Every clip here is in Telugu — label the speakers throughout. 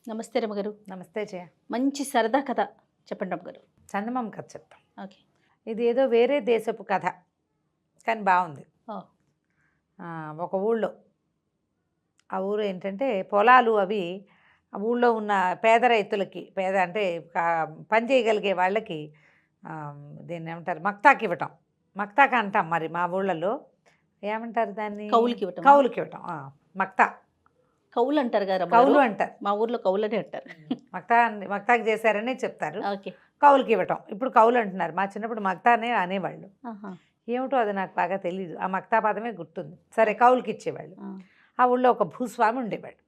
Speaker 1: నమస్తే రమగారు.
Speaker 2: నమస్తే జయ.
Speaker 1: మంచి సరదా కథ చెప్పండి రమగారు.
Speaker 2: చందమామ కథ చెప్తాం.
Speaker 1: ఓకే.
Speaker 2: ఇది ఏదో వేరే దేశపు కథ, కానీ బాగుంది.
Speaker 1: ఓ.
Speaker 2: ఒక ఊళ్ళో, ఆ ఊరు ఏంటంటే పొలాలు అవి ఆ ఊళ్ళో ఉన్న పేద రైతులకి, పేద అంటే పని చేయగలిగే వాళ్ళకి దీన్ని ఏమంటారు, మక్తాకి ఇవ్వటం. మక్తాక అంటాం మరి మా ఊళ్ళలో ఏమంటారు దాన్ని,
Speaker 1: కౌలుకి ఇవ్వటం.
Speaker 2: కౌలుకి ఇవ్వటం. మక్తా
Speaker 1: కౌలు అంటారు కదా
Speaker 2: కౌలు అంటారు.
Speaker 1: మా ఊర్లో కౌలని అంటారు.
Speaker 2: మక్తాకి చేశారని చెప్తారు.
Speaker 1: ఓకే.
Speaker 2: కౌలుకి ఇవ్వటం ఇప్పుడు కౌలు అంటున్నారు. మా చిన్నప్పుడు మక్తానే అనేవాళ్ళు.
Speaker 1: ఆహా.
Speaker 2: ఏమిటో అది నాకు బాగా తెలీదు. ఆ మక్తా పదమే గుర్తుంది. సరే, కౌలుకి ఇచ్చేవాళ్ళు.
Speaker 1: ఆ.
Speaker 2: ఆ ఊళ్ళో ఒక భూస్వామి ఉండేవాడు.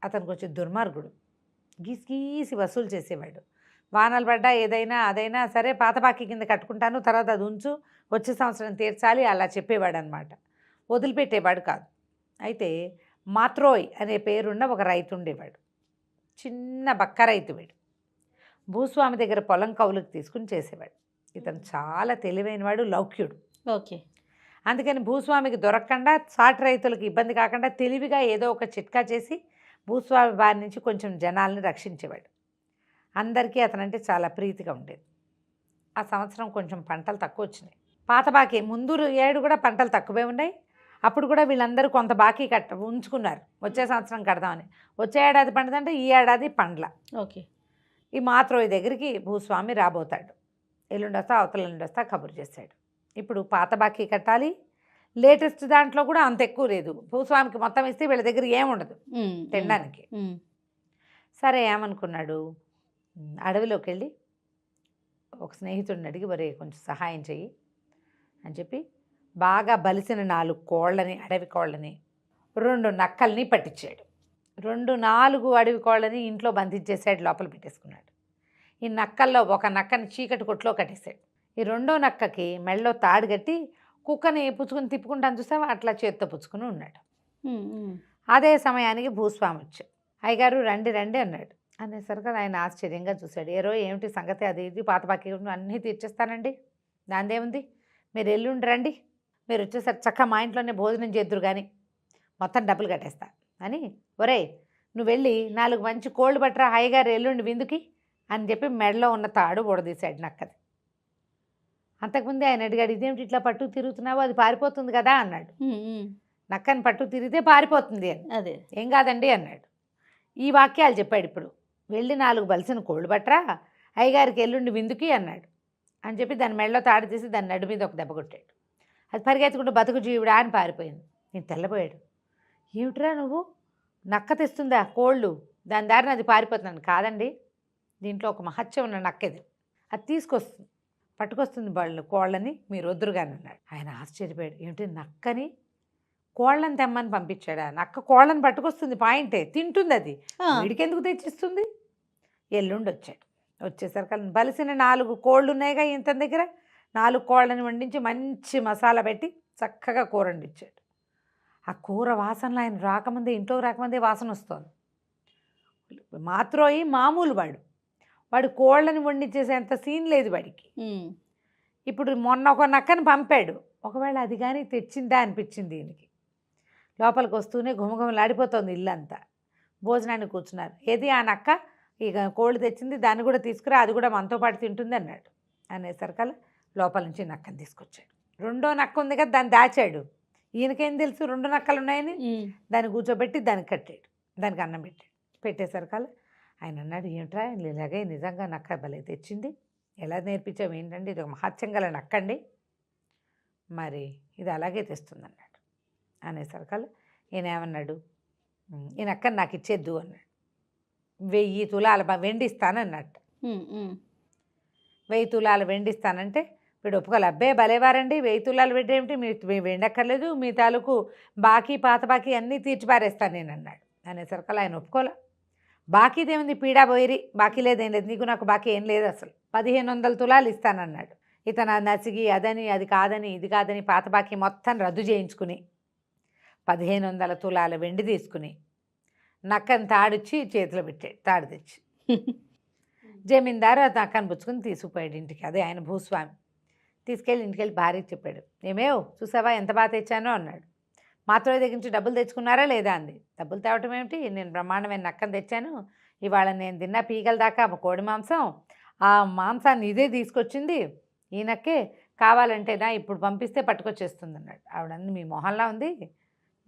Speaker 2: అతను కొంచెం దుర్మార్గుడు. గీసి వసూలు చేసేవాడు. వానలు పడ్డా ఏదైనా అదైనా సరే పాత బాకీ కింద కట్టుకుంటాను, తర్వాత అది ఉంచు, వచ్చే సంవత్సరం తీర్చాలి, అలా చెప్పేవాడు అనమాట. వదిలిపెట్టేవాడు కాదు. అయితే మాత్రోయ్ అనే పేరున్న ఒక రైతు ఉండేవాడు. చిన్న బక్క రైతు వీడు. భూస్వామి దగ్గర పొలం కౌలుకి తీసుకుని చేసేవాడు. ఇతను చాలా తెలివైనవాడు, లౌక్యుడు.
Speaker 1: ఓకే.
Speaker 2: అందుకని భూస్వామికి దొరకకుండా, సాటి రైతులకు ఇబ్బంది కాకుండా తెలివిగా ఏదో ఒక చిట్కా చేసి భూస్వామి బారి నుంచి కొంచెం జనాల్ని రక్షించేవాడు. అందరికీ అతనంటే చాలా ప్రీతిగా ఉండేది. ఆ సంవత్సరం కొంచెం పంటలు తక్కువ వచ్చినాయి. పాత బాకీ ముందు ఏడు కూడా పంటలు తక్కువే ఉన్నాయి. అప్పుడు కూడా వీళ్ళందరూ కొంత బాకీ ఉంచుకున్నారు, వచ్చే సంవత్సరం కడదామని. వచ్చే ఏడాది పండుదంటే ఈ ఏడాది పండ్ల.
Speaker 1: ఓకే.
Speaker 2: ఈ మాత్రోయి దగ్గరికి భూస్వామి రాబోతాడు. ఎల్లుండొస్తా అవతల ఎల్లుండొస్తా కబురు చేశాడు. ఇప్పుడు పాత బాకీ కట్టాలి. లేటెస్ట్ దాంట్లో కూడా అంత ఎక్కువ లేదు. భూస్వామికి మొత్తం ఇస్తే వీళ్ళ దగ్గర ఏముండదు తినడానికి. సరే, ఏమనుకున్నాడు, అడవిలోకి వెళ్ళి ఒక స్నేహితుడిని అడిగి, వరే కొంచెం సహాయం చెయ్యి అని చెప్పి బాగా బలిసిన 4 కోళ్ళని, అడవి కోళ్ళని, 2 నక్కల్ని పట్టించాడు. 4 అడవి కోళ్ళని ఇంట్లో బంధించేసాడు, లోపల పెట్టేసుకున్నాడు. ఈ నక్కల్లో ఒక నక్కని చీకటి కొట్లో కట్టేశాడు. ఈ 2వ నక్కకి మెళ్ళలో తాడు కట్టి కుక్కని పుచ్చుకుని తిప్పుకుంటాను చూసావా, అట్లా చేత్తో పుచ్చుకుని ఉన్నాడు. అదే సమయానికి భూస్వామి వచ్చాడు. అయ్యగారు రండి రండి అన్నాడు. అనేసరికి ఆయన ఆశ్చర్యంగా చూశాడు. ఏమిటి సంగతి, అది ఇది పాత బాకీ అన్నీ తీర్చేస్తానండి, దాందేముంది, మీరు ఎల్లుండి రండి, మీరు వచ్చేసరికి చక్కగా మా ఇంట్లోనే భోజనం చేద్దురు కానీ మొత్తం డబ్బులు కట్టేస్తా అని. ఒరే, నువ్వు వెళ్ళి 4 మంచి కోళ్ళు పట్టరా, హాయిగారు ఎల్లుండి విందుకి అని చెప్పి మెడలో ఉన్న తాడు ఊడదీశాడు నక్కది. అంతకుముందే ఆయన అడిగాడు, ఇదేమిటి ఇట్లా పట్టు తిరుగుతున్నావు, అది పారిపోతుంది కదా అన్నాడు. నక్కని పట్టు తిరిగితే పారిపోతుంది అని.
Speaker 1: అదే
Speaker 2: ఏం కాదండి అన్నాడు. ఈ వాక్యాలు చెప్పాడు. ఇప్పుడు వెళ్ళి 4 బలిసిన కోళ్ళు పట్టరా, అయ్యగారికి ఎల్లుండి విందుకి అన్నాడు అని చెప్పి దాని మెడలో తాడు తీసి దాని నడు మీద ఒక దెబ్బ కొట్టాడు. అది పరిగెత్తుకుంటూ బతుకు జీవుడా అని పారిపోయింది. నేను తెల్లబోయాడు. ఏమిట్రా నువ్వు, నక్క తెస్తుందా కోళ్ళు, దాని దారిని అది పారిపోతున్నాను. కాదండి, దీంట్లో ఒక మహత్యం ఉన్న నక్కది, అది తీసుకొస్తుంది, పట్టుకొస్తుంది కోళ్ళని, మీరు వద్దురుగాని అన్నాడు. ఆయన ఆశ్చర్యపోయాడు. ఏమిటి, నక్కని కోళ్ళని తెమ్మని పంపించాడా? నక్క కోళ్ళని పట్టుకొస్తుంది, పాయింటే, తింటుంది, అది వీడికెందుకు తెచ్చిస్తుంది? ఎల్లుండి వచ్చాడు. వచ్చేసరికి బలిసిన 4 కోళ్ళు ఉన్నాయిగా ఇంత దగ్గర, 4 కోళ్ళని వండించి మంచి మసాలా పెట్టి చక్కగా కూర వండించాడు. ఆ కూర వాసనలో ఆయన రాకముందే, ఇంట్లోకి రాకముందే వాసన వస్తుంది. మాత్రోయి మామూలు వాడు కోళ్ళని వండించేసేంత సీన్ లేదు వాడికి. ఇప్పుడు మొన్న ఒక నక్కని పంపాడు. ఒకవేళ అది కానీ తెచ్చిందా అనిపించింది దీనికి. లోపలికి వస్తూనే ఘుమఘుమలాడిపోతుంది ఇల్లంతా. భోజనానికి కూర్చున్నారు. ఏది ఆ నక్క, ఇక కోళ్ళు తెచ్చింది, దాన్ని కూడా తీసుకురా, అది కూడా మనతో పాటు తింటుంది అన్నాడు. అనేసరికల్లా లోపల నుంచి నక్కని తీసుకొచ్చాడు. 2వ నక్క ఉంది కదా, దాన్ని దాచాడు. ఈయనకేం తెలుసు 2 నక్కలు ఉన్నాయని. దాన్ని కూర్చోబెట్టి దానికి కట్టాడు, దానికి అన్నం పెట్టాడు. పెట్టేసరికల్లా ఆయన అన్నాడు, ఏమిట్రా ఇలాగే నిజంగా నక్క భలే తెచ్చింది, ఎలా నేర్పించావు ఏంటండి, ఇది ఒక మహత్యం గల నక్కండి, మరి ఇది అలాగే తెస్తుంది అన్నాడు. అనేసరికల్లా ఈయన ఏమన్నాడు, ఈ నక్కని నాకు ఇచ్చేద్దు అన్నాడు. 1000 తులాల వెండి ఇస్తానన్నట్టు. 1000 తులాల వెండి ఇస్తానంటే వీడు ఒప్పుకోలే. అబ్బే భలేవారండి, 1000 తులాలు వెండి ఏమిటి, మీ వెండక్కర్లేదు, మీ తాలూకు బాకీ పాత బాకీ అన్నీ తీర్చిపారేస్తాను నేను అన్నాడు. అనేసరికల్లా ఆయన ఒప్పుకోలే. బాకీదేముంది, పీడా పోయిరి, బాకీ లేదేం లేదు, నీకు నాకు బాకీ ఏం లేదు, అసలు 1500 తులాలు ఇస్తానన్నాడు. ఇతను నసిగి అదని అది కాదని ఇది కాదని పాత బాకీ మొత్తం రద్దు చేయించుకుని 1500 తులాల వెండి తీసుకుని నక్కని తాడిచ్చి చేతిలో పెట్టాడు. తాడు తెచ్చి జమీందారు నక్కని పుచ్చుకుని తీసుకుపోయాడు ఇంటికి. అదే ఆయన భూస్వామి. తీసుకెళ్ళి ఇంటికి వెళ్ళి భార్యకి చెప్పాడు. ఏమేవ్ చూసావా ఎంత బాగా తెచ్చానో అన్నాడు. మాత్రం దగ్గర నుంచి డబ్బులు తెచ్చుకున్నారా లేదా అంది. డబ్బులు తేవటం ఏమిటి, నేను బ్రహ్మాండమైన నక్కని తెచ్చాను, ఇవాళ నేను తిన్న పీకల దాకా కోడి మాంసం, ఆ మాంసాన్ని ఇదే తీసుకొచ్చింది ఈయనకే, కావాలంటేనా ఇప్పుడు పంపిస్తే పట్టుకొచ్చేస్తుంది అన్నాడు. ఆవిడంది మీ మొహంలా ఉంది,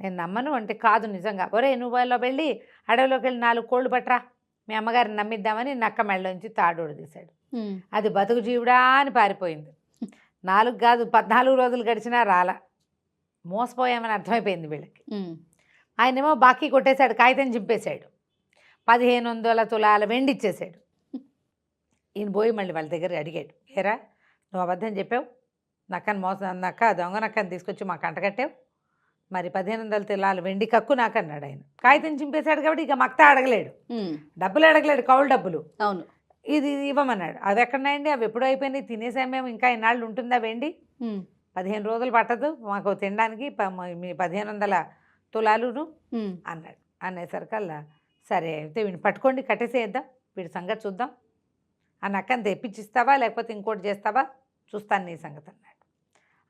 Speaker 2: నేను నమ్మను అంటే, కాదు నిజంగా. ఒరే నువ్వు వాళ్ళ వెళ్ళి అడవిలోకి వెళ్ళి 4 కోళ్ళు పట్టరా, మీ అమ్మగారిని నమ్మిద్దామని నక్క మెళ్ళలోంచి తాడోడు తీశాడు. అది బతుకు జీవుడా అని పారిపోయింది. 4 కాదు 14 రోజులు గడిచినా రాలా. మోసపోయామని అర్థమైపోయింది వీళ్ళకి. ఆయనేమో బాకీ కొట్టేశాడు, కాగితం చింపేశాడు, 1500 తులాల వెండి ఇచ్చేశాడు. ఈయన పోయి మళ్ళీ వాళ్ళ దగ్గర అడిగాడు, ఏరా నువ్వు అబద్ధం చెప్పావు, నక్కని దొంగ నక్కని తీసుకొచ్చి మాకు అంటగట్టావు, మరి 1500 తులాల వెండి కక్కు నాకన్నాడు. ఆయన కాగితం చింపేశాడు కాబట్టి ఇక మక్తా అడగలేడు, డబ్బులు అడగలేడు, కౌలు డబ్బులు.
Speaker 1: అవును,
Speaker 2: ఇది ఇవ్వమన్నాడు. అవి ఎక్కడున్నాయండి, అవి ఎప్పుడో అయిపోయినాయి, తినేసాం మేము, ఇంకా ఇన్నాళ్ళు ఉంటుందా వెండి, 15 రోజులు పట్టదు మాకు తినడానికి, మీ 1500 తులాలును అన్నాడు. అనేసరికల్లా సరే అయితే వీడిని పట్టుకోండి, కట్టేసేద్దాం, వీడి సంగతి చూద్దాం, ఆ నక్కని తెప్పించిస్తావా లేకపోతే ఇంకోటి చేస్తావా చూస్తాను నీ సంగతి అన్నాడు.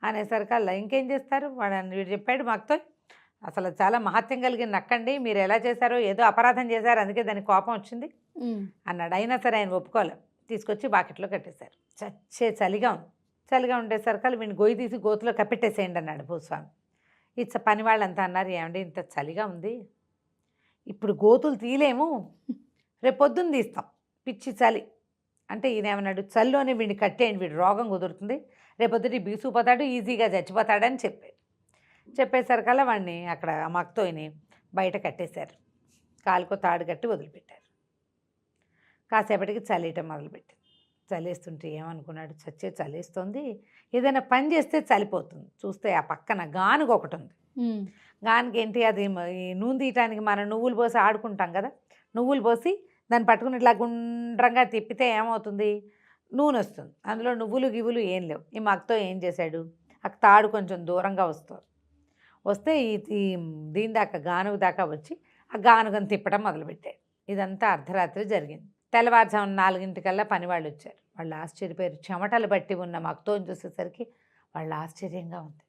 Speaker 2: అనేసరికల్లా ఇంకేం చేస్తారు వీడు చెప్పాడు మాకుతో, అసలు చాలా మహత్యం కలిగిన నక్కండి, మీరు ఎలా చేశారో ఏదో అపరాధం చేశారు అందుకే దానికి కోపం వచ్చింది అన్నాడు. అయినా సరే ఆయన ఒప్పుకోలేదు, తీసుకొచ్చి బాకెట్లో కట్టేశారు. చలిగా ఉంది, చలిగా ఉండేసరికల్లా వీడిని గొయ్యి తీసి గోతులో కప్పెట్టేసేయండి అన్నాడు భూస్వామి. పని వాళ్ళంతా అన్నారు, ఏమండి ఇంత చలిగా ఉంది, ఇప్పుడు గోతులు తీయలేము, రేపు పొద్దున్న తీస్తాం, పిచ్చి చలి అంటే. ఈయన ఏమన్నాడు, చలిలోనే వీడిని కట్టేయండి, వీడు రోగం కుదురుతుంది, రేపొద్దుటి బీసుకుపోతాడు, ఈజీగా చచ్చిపోతాడని చెప్పేసరికల్లా వాడిని అక్కడ మక్తోని బయట కట్టేశారు, కాలుకో తాడు కట్టి వదిలిపెట్టారు. కాసేపటికి చలియటం మొదలుపెట్టింది. చలేస్తుంటే ఏమనుకున్నాడు, చలేస్తుంది, ఏదైనా పని చేస్తే చలిపోతుంది. చూస్తే ఆ పక్కన గానుగ ఒకటి ఉంది. గానుగ ఏంటి, అది ఈ నూనె తీయటానికి మనం నువ్వులు పోసి ఆడుకుంటాం కదా, నువ్వులు పోసి దాన్ని పట్టుకుని ఇట్లా గుండ్రంగా తిప్పితే ఏమవుతుంది, నూనె వస్తుంది. అందులో నువ్వులు గివ్వులు ఏం లేవు. ఈ మగ్తో ఏం చేశాడు, ఆ తాడు కొంచెం దూరంగా వస్తే ఈ దీని దాకా గానుగ దాకా వచ్చి ఆ గానుగను తిప్పడం మొదలుపెట్టాడు. ఇదంతా అర్ధరాత్రి జరిగింది. తెల్లవారుజామున 4 పనివాళ్ళు వచ్చారు. వాళ్ళు ఆశ్చర్యపోయారు. చెమటలు బట్టి ఉన్న మగ్తోని చూసేసరికి వాళ్ళు ఆశ్చర్యంగా ఉంది.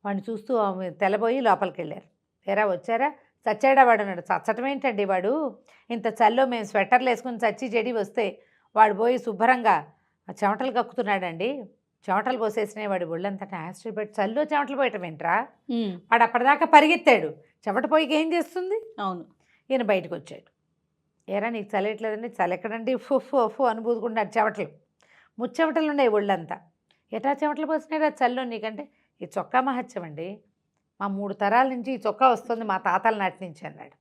Speaker 2: వాడిని చూస్తూ తెల్లబోయి లోపలికి వెళ్ళారు. ఎరా వచ్చారా, చచ్చాడా వాడు అన్నాడు. చచ్చటం ఏంటండి, వాడు ఇంత చల్లో మేము స్వెటర్లు వేసుకుని చచ్చి చెడి వస్తే వాడు పోయి శుభ్రంగా చెమటలు కక్కుతున్నాడండి, చెమటలు పోసేసినాయి వాడి ఒళ్ళంతటా. ఆశ్చర్యపడి చల్లో చెమటలు పోయటం ఏంట్రా, వాడు అప్పటిదాకా పరిగెత్తాడు, చెమట పోయికి ఏం చేస్తుంది. అవును, ఈయన బయటకు వచ్చాడు. ఏరా నీకు చలేయట్లేదండి, చలెక్కడండి, ఫు అని బూదుకుంటున్నాడు. చెమటలు ముచ్చెమటలు ఉన్నాయి ఒళ్ళంతా. ఎటా చెమటలు పోసినాయి చల్లో నీకంటే, ఈ చొక్కా మహత్యం అండి, మా 3 తరాల నుంచి ఈ చొక్కా వస్తుంది మా తాతల నాటి నుంచి అన్నాడు.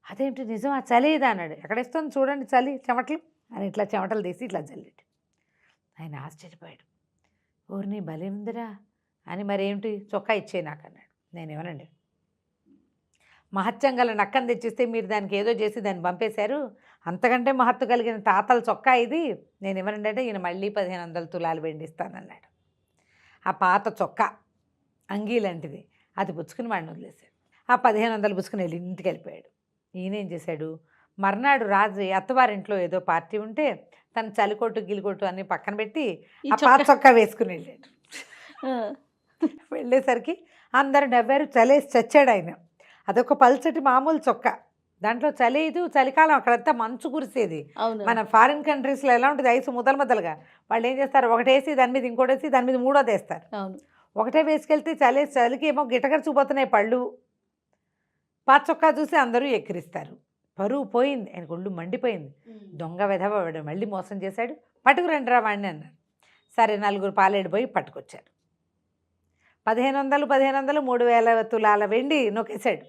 Speaker 2: అదేంటి నిజం, ఆ చలి ఇదా అన్నాడు. ఎక్కడేస్తుంది చూడండి చలి చెమటలు అని ఇట్లా చెమటలు తీసి ఇట్లా చల్లాడు. ఆయన ఆశ్చర్యపోయాడు. ఊరిని భలే ఉందిరా అని, మరేమిటి చొక్కా ఇచ్చే నాకు అన్నాడు. నేనేమనండి, మహత్యం గల నక్కని తెచ్చిస్తే మీరు దానికి ఏదో చేసి దాన్ని పంపేశారు, అంతకంటే మహత్తు కలిగిన తాతల చొక్కా ఇది, నేను ఏమనండి అంటే ఈయన మళ్ళీ 1500 తులాలు వెండిస్తానన్నాడు. ఆ పాత చొక్కా అంగీ లాంటిది అది పుచ్చుకుని వాడిని వదిలేశాడు. ఆ 1500 పుచ్చుకుని వెళ్ళి ఇంటికి వెళ్ళిపోయాడు. ఈయనేం చేశాడు, మర్నాడు రాజు అత్తవారింట్లో ఏదో పార్టీ ఉంటే తన చలికొట్టు గిలికొట్టు అన్నీ పక్కన పెట్టి ఆ పాత చొక్కా వేసుకుని వెళ్ళాడు. వెళ్ళేసరికి అందరూ నవ్వారు. చలేసి చచ్చాడు ఆయన. అదొక పల్చటి మామూలు చొక్కా, దాంట్లో చలేదు, చలికాలం అక్కడంతా మంచు కురిసేది. మన ఫారిన్ కంట్రీస్లో ఎలా ఉంటుంది, ఐసు ముద్దలుగా. వాళ్ళు ఏం చేస్తారు, ఒకటేసి దాని మీద ఇంకోటేసి దాని మీద మూడోది వేస్తారు. ఒకటే వేసుకెళ్తే చలికి ఏమో గిటగర చూపోతున్నాయి పళ్ళు. పాత చొక్కా చూసి అందరూ ఎక్కిరిస్తారు. పరువు పోయింది, ఆయనకు ఒళ్ళు మండిపోయింది. దొంగ వెధవ వాడు మళ్ళీ మోసం చేశాడు, పట్టుకురండి రా వాడిని అన్నారు. సరే 4 పాలేడు పోయి పట్టుకొచ్చారు. 1500 3000 తులాల వెండి నొక్కేశాడు.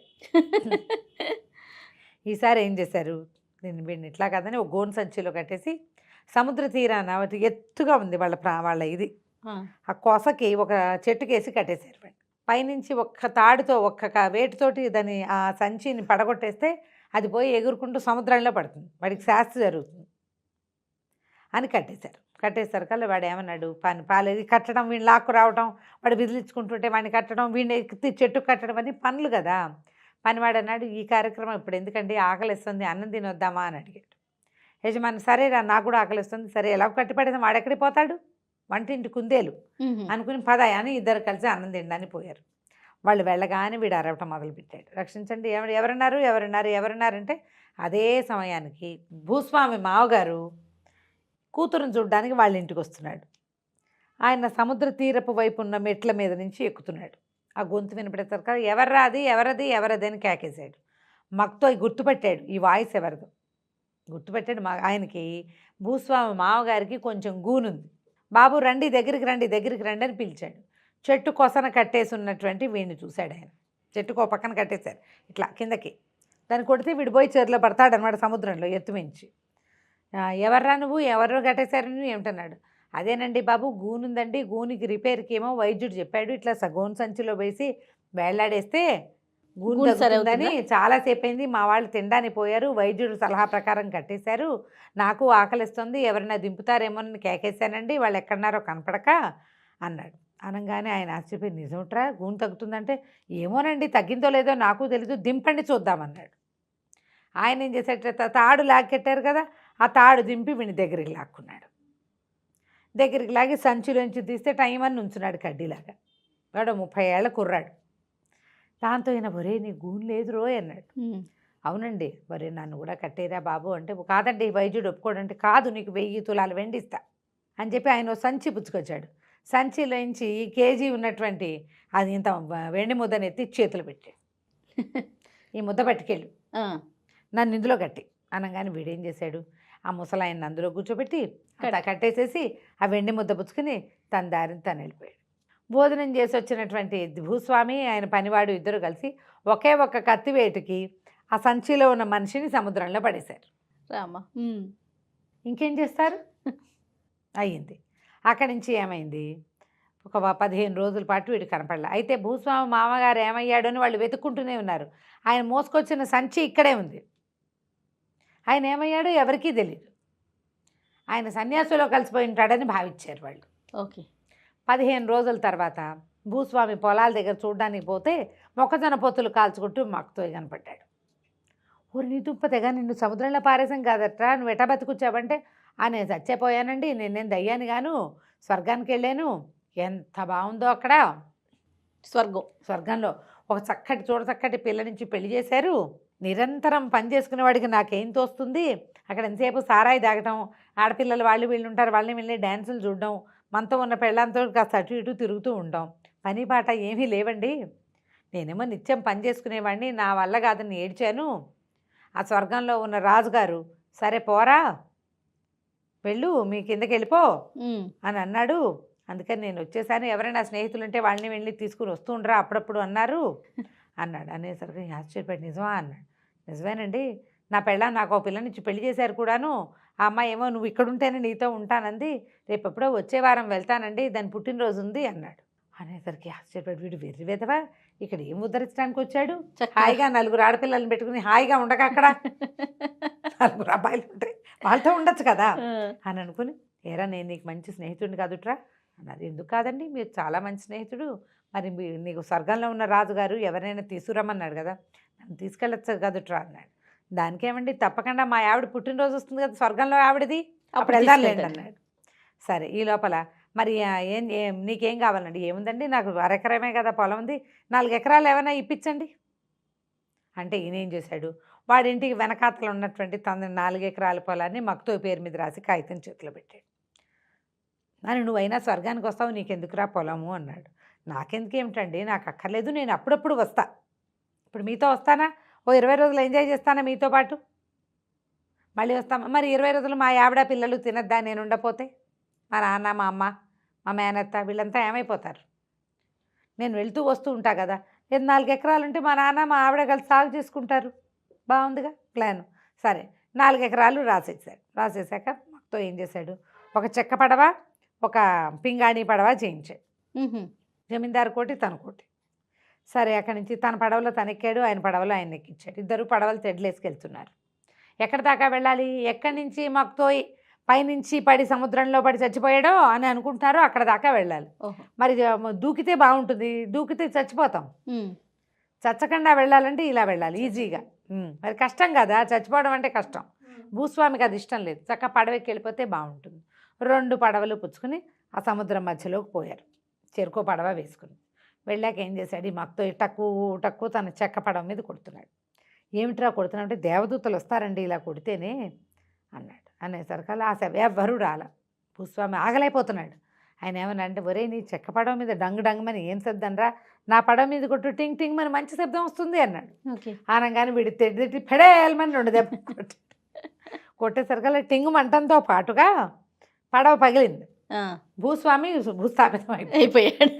Speaker 2: ఈసారి ఏం చేశారు, నేను వీడిని ఇట్లా కాదని ఒక గోను సంచిలో కట్టేసి సముద్ర తీరాన ఎత్తుగా ఉంది వాళ్ళ ఇది, ఆ కొసకి ఒక చెట్టుకేసి కట్టేశారు. పైనుంచి ఒక్క తాడుతో ఒక్క వేటితోటి దాన్ని ఆ సంచిని పడగొట్టేస్తే అది పోయి ఎగురుకుంటూ సముద్రంలో పడుతుంది, వాడికి శాస్త్రి జరుగుతుంది అని కట్టేశారు. కట్టేసరికల్లా వాడు ఏమన్నాడు, పాలేది కట్టడం, వీడిని లాక్కు రావడం, వాడు విదిలించుకుంటుంటే వాడిని కట్టడం, వీడిని ఎక్కి చెట్టు కట్టడం అన్నీ పనులు కదా. పనివాడు అన్నాడు, ఈ కార్యక్రమం ఇప్పుడు ఎందుకండి, ఆకలిస్తుంది, అన్నం తినొద్దామా అని అడిగాడు. యజమాని సరేరా నాకు కూడా ఆకలిస్తుంది, సరే ఎలా కట్టిపడేదాం, వాడెక్కడికి పోతాడు, వంటింటి కుందేలు అనుకుని పదాయి అని ఇద్దరు కలిసి అన్నం తినడానికి పోయారు. వాళ్ళు వెళ్ళగానే వీడు అరవటం మొదలుపెట్టాడు. రక్షించండి, ఎవరున్నారంటే అదే సమయానికి భూస్వామి మావగారు కూతురుని చూడ్డానికి వాళ్ళ ఇంటికి వస్తున్నాడు. ఆయన సముద్ర తీరపు వైపు ఉన్న మెట్ల మీద నుంచి ఎక్కుతున్నాడు. ఆ గొంతు వినపడేసరికి ఎవరది అని కేకేశాడు. మక్తో గుర్తుపెట్టాడు, ఈ వాయిస్ ఎవరిదో గుర్తుపెట్టాడు. ఆయనకి భూస్వామి మావగారికి కొంచెం గూనుంది. బాబు రండి, దగ్గరికి రండి అని పిలిచాడు. చెట్టు కొసన కట్టేసి ఉన్నటువంటి వీడిని చూశాడు ఆయన. చెట్టుకు ఒక పక్కన కట్టేశారు ఇట్లా కిందకి. దాన్ని కొడితే వీడు పోయి చెరులో పడతాడనమాట సముద్రంలో ఎత్తుమించి. ఎవర్రా నువ్వు, ఎవరో కట్టేశారు నువ్వు ఏమిటన్నాడు. అదేనండి బాబు గూనుందండి, గూనికి రిపేర్కి ఏమో వైద్యుడు చెప్పాడు, ఇట్లా గోను సంచిలో వేసి వేళ్లాడేస్తే గూను తగ్గుతుందని చాలాసేపు అయింది, మా వాళ్ళు తినడానికి పోయారు, వైద్యుడు సలహా ప్రకారం కట్టేశారు, నాకు ఆకలిస్తుంది, ఎవరైనా దింపుతారేమోనని కేకేశానండి, వాళ్ళు ఎక్కడున్నారో కనపడక అన్నాడు. అనగానే ఆయన ఆశ్చర్యపోయి నిజంట్రా గూను తగ్గుతుందంటే ఏమోనండి తగ్గిందో లేదో నాకు తెలీదు, దింపండి చూద్దామన్నాడు. ఆయన ఏం చేసేట తాడు లాక్కెట్టారు కదా, ఆ తాడు దింపి వీడిని దగ్గరికి లాక్కున్నాడు. దగ్గరికి లాగి సంచిలోంచి తీస్తే టైం అని ఉంచున్నాడు కడ్డీలాగా. వాడు 30 ఏళ్ళ కుర్రాడు. దాంతో ఈయన ఒరే నీ గూను లేదు రోయ్ అన్నాడు. అవునండి, ఒరే నన్ను కూడా కట్టేరా బాబు అంటే, కాదండి వైద్యుడు ఒప్పుకోడంటే, కాదు నీకు 1000 తులాలు వెండిస్తా అని చెప్పి ఆయన సంచి పుచ్చుకొచ్చాడు. సంచిలోంచి కేజీ ఉన్నటువంటి అది ఇంత వెండి ముద్దని ఎత్తి చేతులు పెట్టాడు. ఈ ముద్ద పట్టుకెళ్ళు, నన్ను ఇందులో కట్టి అనగానే వీడేం చేశాడు, ఆ ముసలాయన్ని అందులో కూర్చోబెట్టి కట్టేసేసి ఆ వెండి ముద్ద పుచ్చుకుని తన దారిని తను వెళ్ళిపోయాడు. భోజనం చేసి వచ్చినటువంటి భూస్వామి ఆయన పనివాడు ఇద్దరు కలిసి ఒకే ఒక్క కత్తి వేటుకి ఆ సంచిలో ఉన్న మనిషిని సముద్రంలో పడేశారు.
Speaker 1: రామా
Speaker 2: ఇంకేం చేస్తారు, అయ్యింది. అక్కడి నుంచి ఏమైంది, ఒక 15 రోజుల పాటు వీడు కనపడలే. అయితే భూస్వామి మామగారు ఏమయ్యాడు అని వాళ్ళు వెతుక్కుంటూనే ఉన్నారు. ఆయన మోసుకొచ్చిన సంచి ఇక్కడే ఉంది. ఆయన ఏమయ్యాడో ఎవరికీ తెలియదు. ఆయన సన్యాసులో కలిసిపోయి ఉంటాడని భావించారు వాళ్ళు.
Speaker 1: ఓకే.
Speaker 2: 15 రోజుల తర్వాత భూస్వామి పొలాల దగ్గర చూడడానికి పోతే మొక్కజొన్న పొత్తులు కాల్చుకుంటూ మక్కుతో కనపడ్డాడు. ఊరి నీ దుంపతేగా నిన్ను సముద్రంలో పారేసాం కాదట్రా, నువ్వు ఎటా బతుకొచ్చావంటే, నేను చచ్చిపోయానండి, నేనేం దయ్యాను గాను, స్వర్గానికి వెళ్ళాను, ఎంత బాగుందో అక్కడ స్వర్గంలో ఒక చక్కటి పిల్ల నుంచి పెళ్లి చేశారు, నిరంతరం పని చేసుకునేవాడికి నాకేం తోస్తుంది, అక్కడ ఎంతసేపు సారాయి తాగటం, ఆడపిల్లలు వీళ్ళు ఉంటారు, వాళ్ళని వెళ్ళి డ్యాన్సులు చూడడం, మనతో ఉన్న పెళ్ళంతో కాస్త అటు ఇటు తిరుగుతూ ఉంటాం, పని పాట ఏమీ లేవండి, నేనేమో నిత్యం పని చేసుకునేవాడిని, నా వల్ల కాదని ఏడ్చాను. ఆ స్వర్గంలో ఉన్న రాజుగారు సరే పోరా వెళ్ళు మీ కిందకి వెళ్ళిపో అని అన్నాడు. అందుకని నేను వచ్చేసాను, ఎవరైనా స్నేహితులు ఉంటే వాళ్ళని వెళ్ళి తీసుకుని వస్తూ ఉండరా అప్పుడప్పుడు అన్నాడు. అనేసరికి ఆశ్చర్యపడి నిజమా అన్నాడు. నిజమేనండి, నా పెళ్ళాం నాకు ఒక పిల్లనిచ్చి పెళ్లి చేశారు కూడాను, ఆ అమ్మాయి ఏమో నువ్వు ఇక్కడ ఉంటేనే నీతో ఉంటానంది, రేపు ఎప్పుడో వచ్చే వారం వెళ్తానండి, దాని పుట్టినరోజు ఉంది అన్నాడు. అనేసరికి ఆశ్చర్యపడి వీడు వెర్రి వెదవా ఇక్కడ ఏం ఉద్ధరించడానికి వచ్చాడు, హాయిగా 4 ఆడపిల్లలను పెట్టుకుని హాయిగా ఉండక అక్కడ 4 అబ్బాయిలు ఉంటాయి వాళ్ళతో ఉండొచ్చు కదా అని అనుకుని, ఏరా నేను నీకు మంచి స్నేహితుడిని కాదుట్రా అన్నారు. ఎందుకు కాదండి, మీరు చాలా మంచి స్నేహితుడు, మరి నీకు స్వర్గంలో ఉన్న రాజుగారు ఎవరైనా తీసుకురమ్మన్నాడు కదా, నన్ను తీసుకెళ్ళచ్చు కదుట్రా అన్నాడు. దానికేమండి తప్పకుండా మా ఆవిడ పుట్టినరోజు వస్తుంది కదా స్వర్గంలో ఆవిడది, అప్పుడు వెళ్దాంలేండి అన్నాడు. సరే ఈ లోపల మరి నీకేం కావాలండి, ఏముందండి నాకు 1 ఎకరమే కదా పొలం ఉంది, 4 ఎకరాలు ఏమైనా ఇప్పించండి అంటే ఈయన ఏం చేశాడు, వాడింటికి వెనకాతలు ఉన్నటువంటి తన 4 ఎకరాల పొలాన్ని మక్తో పేరు మీద రాసి కాగితం చేతిలో పెట్టాడు. అని నువ్వైనా స్వర్గానికి వస్తావు, నీకెందుకురా పొలము అన్నాడు. నాకెందుకేమిటండి, నాకు అక్కర్లేదు, నేను అప్పుడప్పుడు వస్తా, ఇప్పుడు మీతో వస్తానా, ఓ 20 రోజులు ఎంజాయ్ చేస్తానా మీతో పాటు, మళ్ళీ వస్తాం. మరి 20 రోజులు మా ఆవిడ పిల్లలు తినద్దా నేను ఉండపోతే, మా నాన్న మా అమ్మ మా మేనత్త వీళ్ళంతా ఏమైపోతారు, నేను వెళ్తూ వస్తూ ఉంటా కదా, 4 ఎకరాలు ఉంటే మా నాన్న మా ఆవిడ కలిసి సాగు చేసుకుంటారు, బాగుందిగా ప్లాను. సరే 4 ఎకరాలు రాసేసాక మాతో ఏం చేశాడు, ఒక చెక్క పడవ ఒక పింగాణి పడవ చేయించాడు. జమీందారు కోటి తన కోటి. సరే అక్కడి నుంచి తన పడవలో తనెక్కాడు, ఆయన పడవలో ఆయన ఎక్కించాడు. ఇద్దరు పడవలు తెడ్లేసుకెళ్తున్నారు. ఎక్కడి దాకా వెళ్ళాలి, ఎక్కడి నుంచి మాకుతో పైనుంచి పడి సముద్రంలో పడి చచ్చిపోయాడో అని అనుకుంటున్నారో అక్కడ దాకా వెళ్ళాలి. మరి దూకితే బాగుంటుంది, దూకితే చచ్చిపోతాం, చచ్చకుండా వెళ్ళాలంటే ఇలా వెళ్ళాలి ఈజీగా. మరి కష్టం కదా, చచ్చిపోవడం అంటే కష్టం. భూస్వామికి అది ఇష్టం లేదు, చక్కగా పడవకి వెళ్ళిపోతే బాగుంటుంది. 2 పడవలు పుచ్చుకుని ఆ సముద్రం మధ్యలోకి పోయారు, చెరుకో పడవ వేసుకుని వెళ్ళాక ఏం చేశాడు, ఈ మక్తో టక్కు తన చెక్క పడవ మీద కొడుతున్నాడు. ఏమిట్రా కొడుతున్నాడు అంటే, దేవదూతలు వస్తారండి ఇలా కొడితేనే అన్నాడు. అనేసరికల్లా ఆ సభ ఎవ్వరూ రాల. భూస్వామి ఆగలేకపోతున్నాడు. ఆయన ఏమన్నా అంటే, ఒరే నీ చెక్క పడవ మీద డంగ్ డంగ్మని ఏం శబ్దంరా, నా పడవ మీద కొట్టు టింగ్ టింగ్ అని మంచి శబ్దం వస్తుంది అన్నాడు.
Speaker 1: ఓకే.
Speaker 2: అనగానే వీడి తిట్టి ఫెడేల్మని 2 దెబ్బలు కొట్టాడు. కొట్టేసరికల్లా టింగు మంటంతో పాటుగా పడవ పగిలింది. భూస్వామి భూస్థాపితం
Speaker 1: అయిపోయాడు.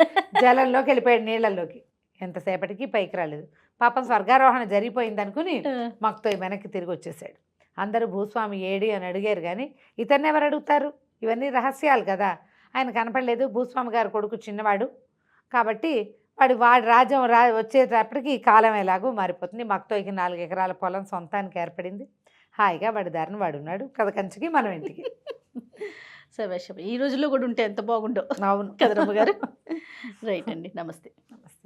Speaker 2: జలంలోకి వెళ్ళిపోయాడు, నీళ్ళల్లోకి. ఎంతసేపటికి పైకి రాలేదు. పాపం స్వర్గారోహణ జరిగిపోయింది అనుకుని మక్తో వెనక్కి తిరిగి వచ్చేసాడు. అందరూ భూస్వామి ఏడి అని అడిగారు, కానీ ఇతన్ని ఎవరు అడుగుతారు, ఇవన్నీ రహస్యాలు కదా. ఆయన కనపడలేదు. భూస్వామి గారు కొడుకు చిన్నవాడు కాబట్టి వాడి రాజ్యం వచ్చేటప్పటికి ఈ కాలం ఎలాగో మారిపోతుంది. మక్తోకి 4 ఎకరాల పొలం సొంతానికి ఏర్పడింది. హాయిగా వాడి దారిని వాడు ఉన్నాడు. కథ కంచికి మనం ఇంటికి.
Speaker 1: సభాష్. ఈ రోజుల్లో కూడా ఉంటే ఎంత బాగుండో.
Speaker 2: అవును
Speaker 1: కదా రమ్మ గారు. రైట్ అండి. నమస్తే.
Speaker 2: నమస్తే.